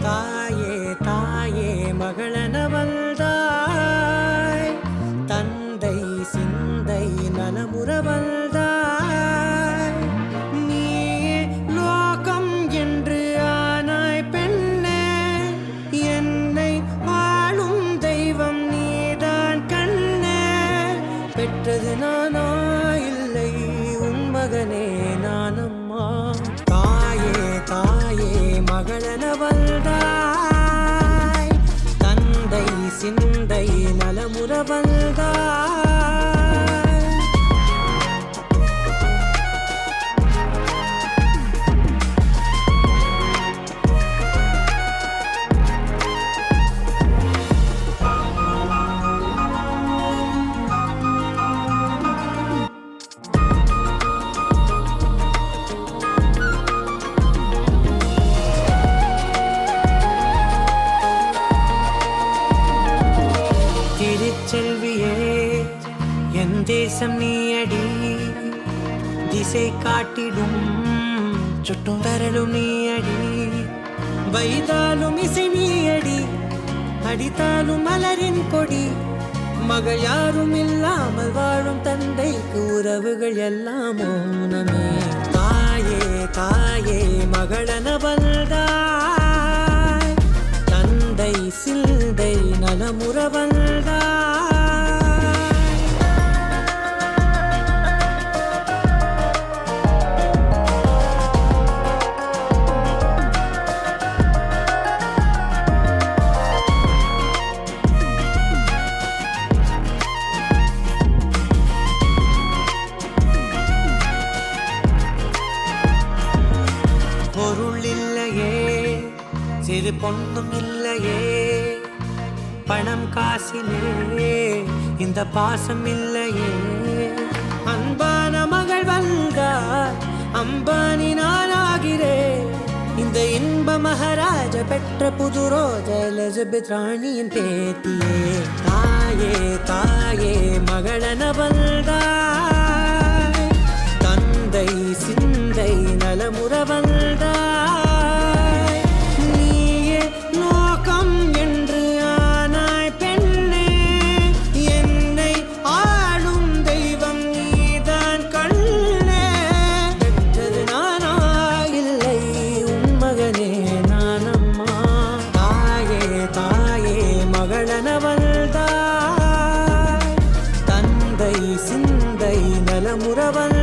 தாயே தாயே மகளனவள்தாய், தந்தை சிந்தை நலமுறவள்தாய். நீயே லோகம் என்று ஆனாய் பெண்ணே, என்னை வாழும் தெய்வம் நீதான் கண்ணே. பெற்றது நானா இல்லை உன் மகனே நானம்மா. தாயே தாயே மகளனவள்தாய், தந்தை சிந்தை நலமுறவள்தாய். திருச்செல்வியே என் தேசம் நீயடி, திசை காட்டிடும் சுட்டும் வரலும் நீயடி. வைதாலும் இசை நீயடி, அடித்தாலும் மலரின் கொடி. மகள் யாரும் இல்லாமல் வாழும் தந்தைக்கு உறவுகள் எல்லாம் மௌனமே. தாயே தாயே மகளனவள்தாய், தந்தை சிந்தை நலமுறவள்தாய். பொருள் இல்லையே, சிறு பொண்ணும் இல்லையே, பணம் காசிலே இந்த பாசம் இல்லையே. அன்பான மகள் வந்தார், அம்பானி நானாகிறேன். இந்த இன்ப மகாராஜ பெற்ற புது ரோஜ எலிசபெத் ராணியின் பேத்தியே. தாயே தாயே மகளனவள்தாய், தந்தை சிந்தை நலமுறவள்தாய். நீயே லோகம் என்று ஆனாய் பெண்ணே, என்னை ஆளும் தெய்வம் நீதான் கண்ணே. பெற்றது நானா இல்லை உன் மகனே நானம்மா. தாயே தாயே மகளனவள்தாய், தந்தை சிந்தை நலமுறவள்